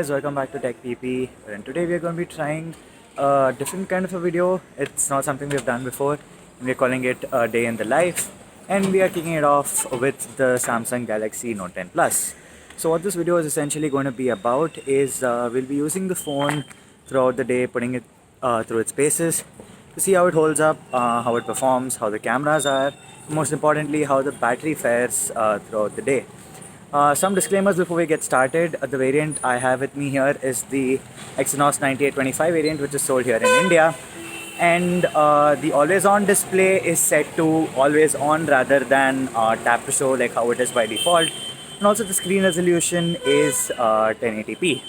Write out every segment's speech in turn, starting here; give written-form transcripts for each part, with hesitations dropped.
guys, welcome back to TechPP, and today we are going to be trying a different kind of a video. It's not something we've done before. We're calling it a day in the life, and we are kicking it off with the Samsung Galaxy Note 10 Plus. So what this video is essentially going to be about is we'll be using the phone throughout the day, putting it through its paces to see how it holds up, how it performs, how the cameras are, most importantly how the battery fares throughout the day. Some disclaimers before we get started. The variant I have with me here is the Exynos 9825 variant, which is sold here in India. And the always on display is set to always on rather than tap to show like how it is by default. And also the screen resolution is 1080p.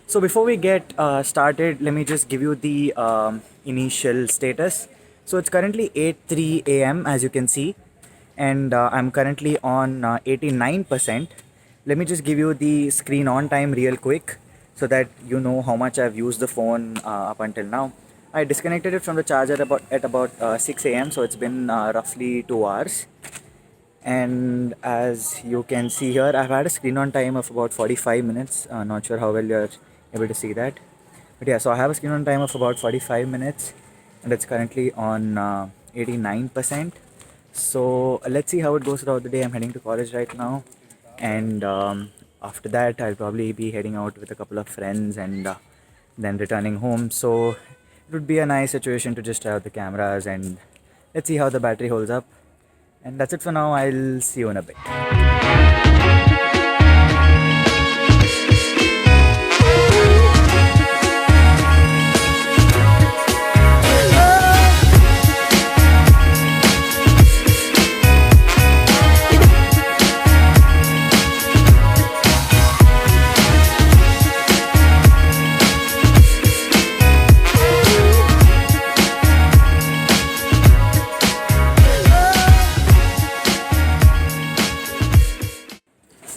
So before we get started, let me just give you the initial status. So it's currently 8:03 a.m. as you can see, and I'm currently on 89%. Let me just give you the screen on time real quick so that you know how much I've used the phone up until now. I disconnected it from the charger at about 6 a.m. so it's been roughly 2 hours. And as you can see here, I've had a screen on time of about 45 minutes. Not sure how well you're able to see that. But yeah, so I have a screen on time of about 45 minutes and it's currently on 89%. So let's see how it goes throughout the day. I'm heading to college right now, and after that I'll probably be heading out with a couple of friends and then returning home. So it would be a nice situation to just try out the cameras and let's see how the battery holds up. And that's it for now. I'll see you in a bit.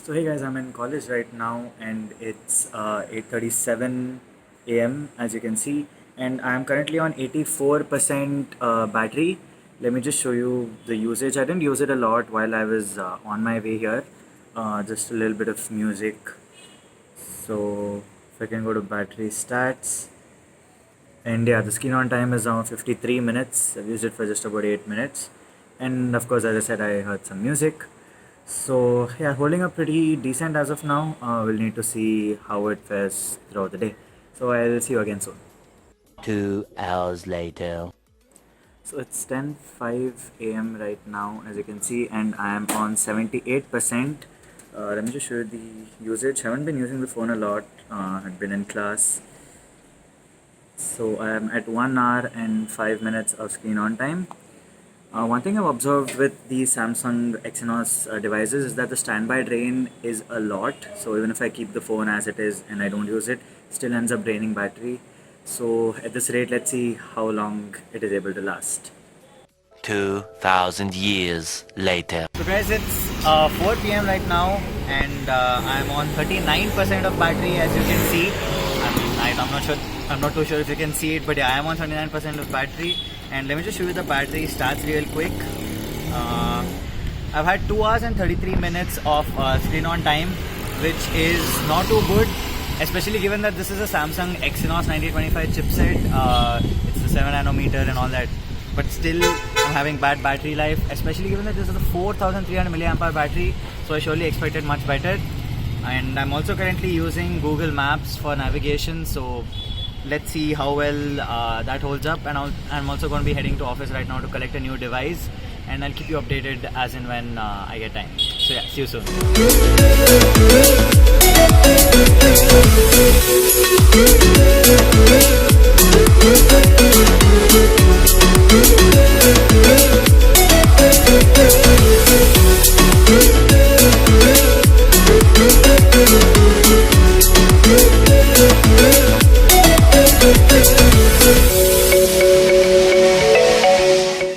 So hey guys, I'm in college right now and it's 8:37 a.m. as you can see, and I'm currently on 84% battery. Let me just show you the usage. I didn't use it a lot while I was on my way here. Just a little bit of music. So if I can go to battery stats, and yeah, the screen on time is now 53 minutes. I've used it for just about 8 minutes, and of course, as I said, I heard some music. So yeah, holding up pretty decent as of now. We'll need to see how it fares throughout the day. So I'll see you again soon. 2 hours later. So it's 10:05 a.m. right now, as you can see, and I am on 78%. Let me just show you the usage. I haven't been using the phone a lot. I've been in class. So I am at 1 hour and 5 minutes of screen on time. One thing I've observed with the Samsung Exynos devices is that the standby drain is a lot. So even if I keep the phone as it is and I don't use it, still ends up draining battery. So at this rate, let's see how long it is able to last. 2,000 years later. So guys, it's 4 p.m. right now, and I'm on 39% of battery, as you can see. I'm not too sure if you can see it, but yeah, I am on 39% of battery. And let me just show you the battery stats real quick. I've had 2 hours and 33 minutes of screen on time, which is not too good, especially given that this is a Samsung Exynos 9825 chipset. It's the 7 nanometer and all that, but still I'm having bad battery life, especially given that this is a 4300 milliampere battery, so I surely expected much better. And I'm also currently using Google Maps for navigation, so let's see how well that holds up. And I'm also going to be heading to office right now to collect a new device, and I'll keep you updated as and when I get time. So yeah, see you soon.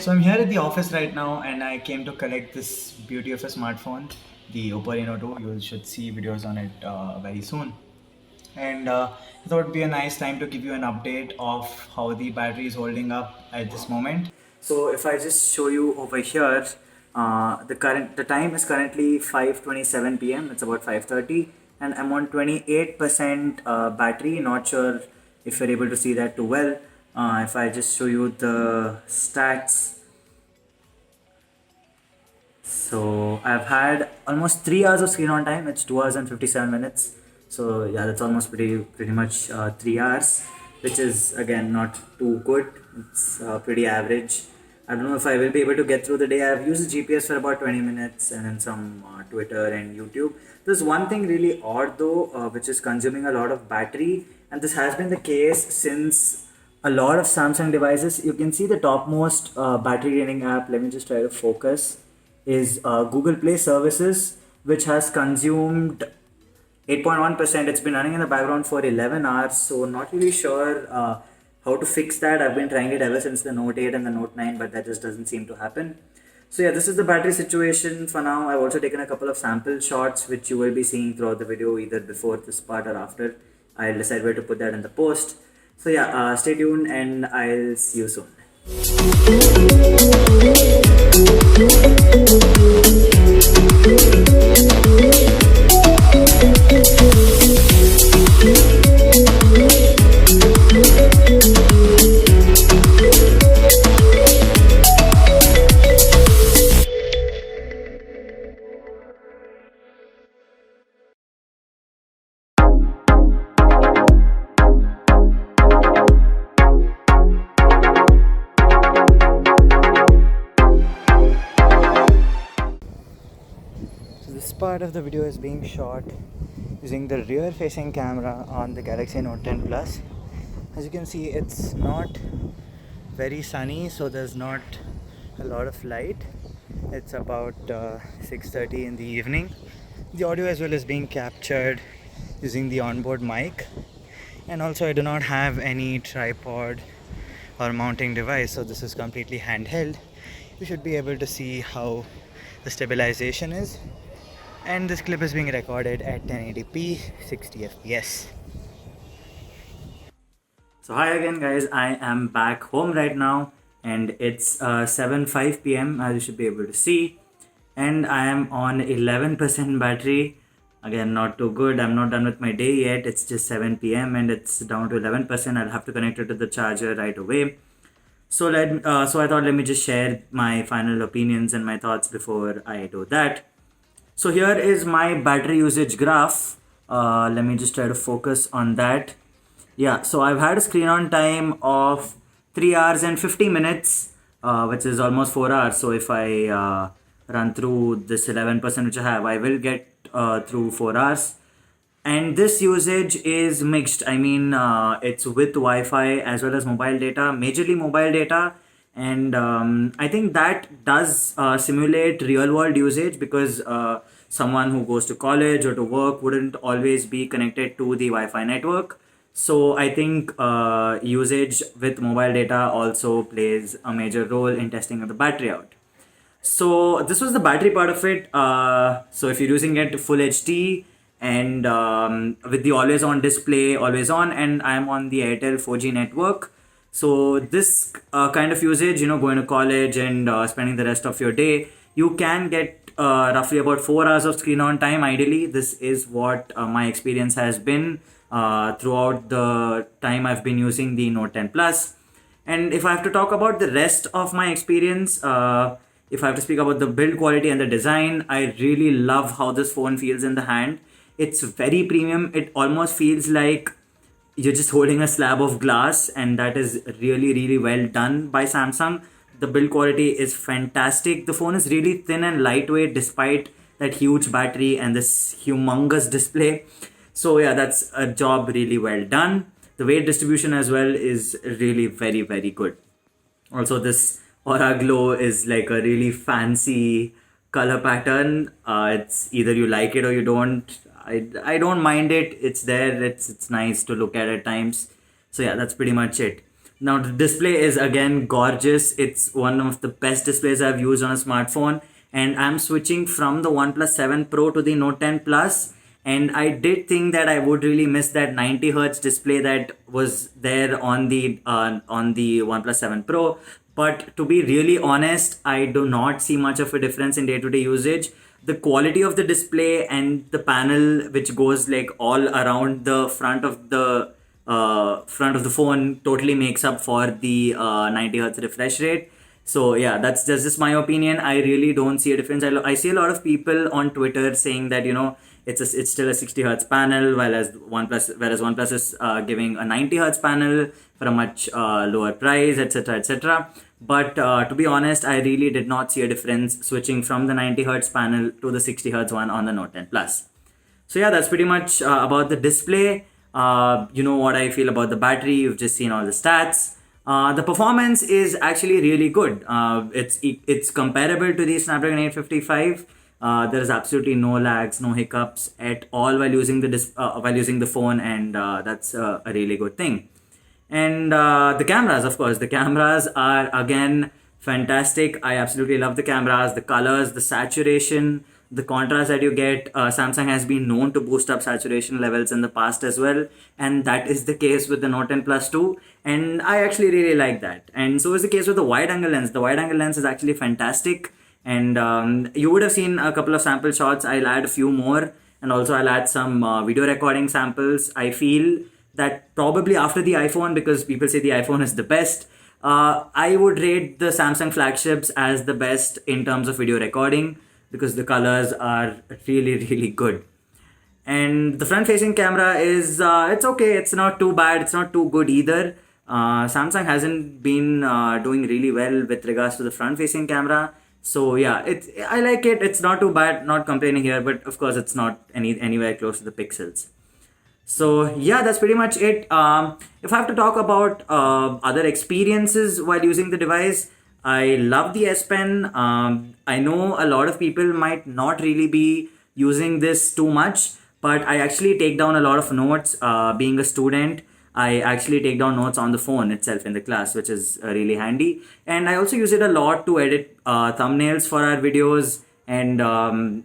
So I'm here at the office right now, and I came to collect this beauty of a smartphone, the Oppo Reno 2. You should see videos on it very soon. And I thought it would be a nice time to give you an update of how the battery is holding up at this moment. So if I just show you over here, the time is currently 5:27 p.m. It's about 5:30, and I'm on 28% battery. Not sure if you're able to see that too well. If I just show you the stats. So I've had almost 3 hours of screen on time. It's 2 hours and 57 minutes. So yeah, that's almost pretty much 3 hours, which is again not too good. It's pretty average. I don't know if I will be able to get through the day. I've used GPS for about 20 minutes and then some Twitter and YouTube. There's one thing really odd though, which is consuming a lot of battery, and this has been the case since a lot of Samsung devices. You can see the topmost battery draining app. Let me just try to focus is Google Play Services, which has consumed 8.1%. It's been running in the background for 11 hours, so not really sure how to fix that. I've been trying it ever since the Note 8 and the Note 9, but that just doesn't seem to happen. So yeah, this is the battery situation for now. I've also taken a couple of sample shots, which you will be seeing throughout the video, either before this part or after. I'll decide where to put that in the post. So yeah, stay tuned and I'll see you soon. So this part of the video is being shot using the rear facing camera on the Galaxy Note 10 Plus. As you can see, it's not very sunny, so there's not a lot of light. It's about 6:30 in the evening. The audio as well is being captured using the onboard mic, and also I do not have any tripod or mounting device, so this is completely handheld. You should be able to see how the stabilization is, and this clip is being recorded at 1080p 60 fps. So hi again guys, I am back home right now and it's 7:05 p.m. as you should be able to see, and I am on 11% battery. Again, not too good. I'm not done with my day yet. It's just 7 p.m. and it's down to 11%. I'll have to connect it to the charger right away. So I thought let me just share my final opinions and my thoughts before I do that. So here is my battery usage graph. Let me just try to focus on that. Yeah, so I've had a screen on time of 3 hours and 50 minutes, which is almost 4 hours. So if I run through this 11% which I have, I will get through 4 hours. And this usage is mixed. I mean, it's with Wi-Fi as well as mobile data, majorly mobile data. And I think that does simulate real world usage, because someone who goes to college or to work wouldn't always be connected to the Wi-Fi network. So I think usage with mobile data also plays a major role in testing the battery out. So this was the battery part of it. So if you're using it full HD and with the always on display, always on, and I'm on the Airtel 4G network. So this kind of usage, going to college and spending the rest of your day, you can get roughly about 4 hours of screen on time. Ideally, this is what my experience has been throughout the time I've been using the Note 10 Plus. And if I have to talk about the rest of my experience, if I have to speak about the build quality and the design, I really love how this phone feels in the hand. It's very premium. It almost feels like you're just holding a slab of glass, and that is really, really well done by Samsung. The build quality is fantastic. The phone is really thin and lightweight despite that huge battery and this humongous display. So yeah, that's a job really well done. The weight distribution as well is really very, very good. Also, this Aura Glow is like a really fancy color pattern. It's either you like it or you don't. I don't mind it. It's there. It's nice to look at times. So yeah, that's pretty much it. Now the display is again gorgeous. It's one of the best displays I've used on a smartphone, and I'm switching from the OnePlus 7 Pro to the Note 10 Plus. And I did think that I would really miss that 90 Hz display that was there on the OnePlus 7 Pro. But to be really honest, I do not see much of a difference in day-to-day usage. The quality of the display and the panel, which goes like all around the front of the phone, totally makes up for the 90 hertz refresh rate. So yeah, that's just my opinion. I really don't see a difference. I see a lot of people on Twitter saying that it's still a 60 hertz panel, whereas OnePlus is giving a 90 hertz panel for a much lower price, etc., etc. But to be honest, I really did not see a difference switching from the 90 hertz panel to the 60 hertz one on the Note 10 Plus. So yeah, that's pretty much about the display. You know what I feel about the battery. You've just seen all the stats. The performance is actually really good. It's comparable to the Snapdragon 855. There is absolutely no lags, no hiccups at all while using the phone, and that's a really good thing. And the cameras, of course, the cameras are again fantastic. I absolutely love the cameras, the colors, the saturation, the contrast that you get. Samsung has been known to boost up saturation levels in the past as well, and that is the case with the Note 10 Plus 2, and I actually really like that. And so is the case with the wide angle lens. The wide angle lens is actually fantastic, and you would have seen a couple of sample shots. I'll add a few more, and also I'll add some video recording samples. I feel that probably after the iPhone, because people say the iPhone is the best, I would rate the Samsung flagships as the best in terms of video recording, because the colors are really, really good. And the front facing camera is, it's okay, it's not too bad, it's not too good either. Samsung hasn't been doing really well with regards to the front facing camera. So yeah, I like it, it's not too bad, not complaining here, but of course it's not anywhere close to the pixels. So yeah, that's pretty much it. If I have to talk about other experiences while using the device, I love the S Pen. I know a lot of people might not really be using this too much, but I actually take down a lot of notes. Being a student, I actually take down notes on the phone itself in the class, which is really handy. And I also use it a lot to edit thumbnails for our videos, and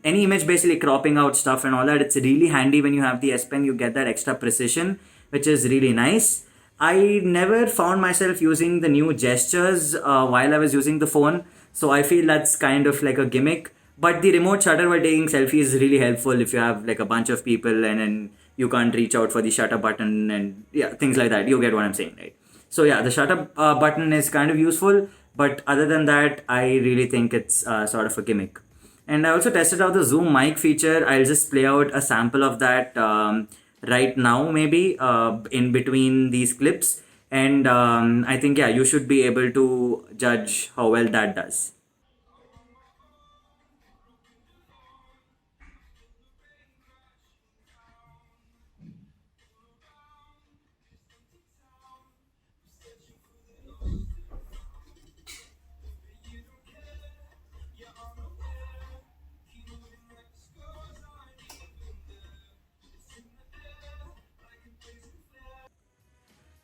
any image, basically cropping out stuff and all that. It's really handy when you have the S Pen. You get that extra precision, which is really nice. I never found myself using the new gestures while I was using the phone, so I feel that's kind of like a gimmick. But the remote shutter while taking selfies is really helpful if you have like a bunch of people and then you can't reach out for the shutter button and yeah, things like that. You get what I'm saying, right? So yeah, the shutter button is kind of useful, but other than that, I really think it's sort of a gimmick. And I also tested out the zoom mic feature. I'll just play out a sample of that right now, maybe in between these clips. And I think, yeah, you should be able to judge how well that does.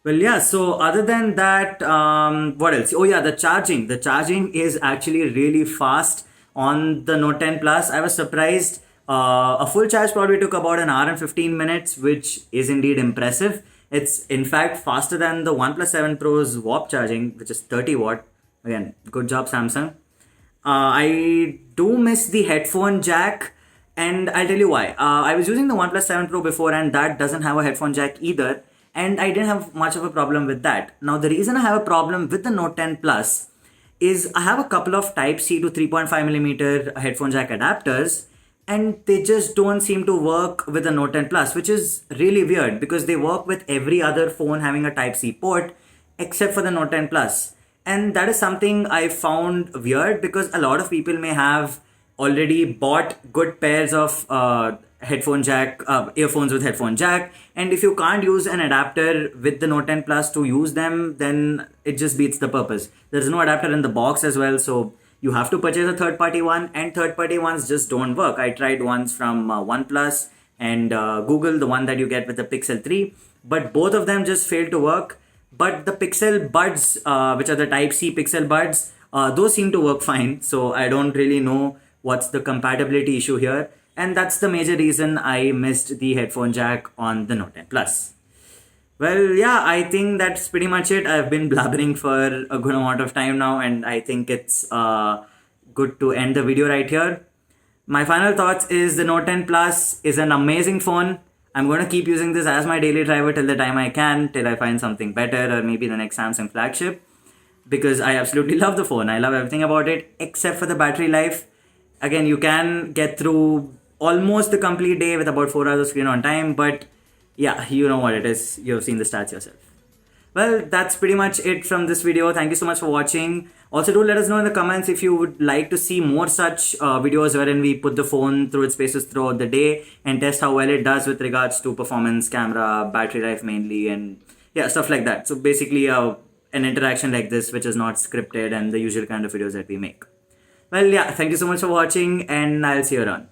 Well, yeah. So other than that, what else? Oh, yeah, the charging. The charging is actually really fast on the Note 10 Plus. I was surprised. A full charge probably took about an hour and 15 minutes, which is indeed impressive. It's in fact faster than the OnePlus 7 Pro's warp charging, which is 30 watt. Again, good job, Samsung. I do miss the headphone jack, and I'll tell you why. I was using the OnePlus 7 Pro before, and that doesn't have a headphone jack either, and I didn't have much of a problem with that. Now, the reason I have a problem with the Note 10 Plus is I have a couple of Type C to 3.5mm headphone jack adapters, and they just don't seem to work with the Note 10 Plus, which is really weird because they work with every other phone having a Type C port except for the Note 10 Plus. And that is something I found weird because a lot of people may have already bought good pairs of headphone jack, earphones with headphone jack. And if you can't use an adapter with the Note 10 Plus to use them, then it just beats the purpose. There's no adapter in the box as well. So you have to purchase a third party one, and third party ones just don't work. I tried ones from OnePlus and Google, the one that you get with the Pixel 3, but both of them just failed to work. But the Pixel Buds, which are the Type C Pixel Buds, those seem to work fine. So I don't really know what's the compatibility issue here. And that's the major reason I missed the headphone jack on the Note 10 Plus. Well, yeah, I think that's pretty much it. I've been blabbering for a good amount of time now, and I think it's good to end the video right here. My final thoughts is the Note 10 Plus is an amazing phone. I'm going to keep using this as my daily driver till the time I can, till I find something better, or maybe the next Samsung flagship, because I absolutely love the phone. I love everything about it except for the battery life. Again, you can get through almost the complete day with about 4 hours of screen on time, but yeah, you know what it is. You've seen the stats yourself. Well, that's pretty much it from this video. Thank you so much for watching. Also, do let us know in the comments if you would like to see more such videos wherein we put the phone through its paces throughout the day and test how well it does with regards to performance, camera, battery life mainly, and yeah, stuff like that. So basically, an interaction like this, which is not scripted and the usual kind of videos that we make. Well, yeah, thank you so much for watching, and I'll see you around.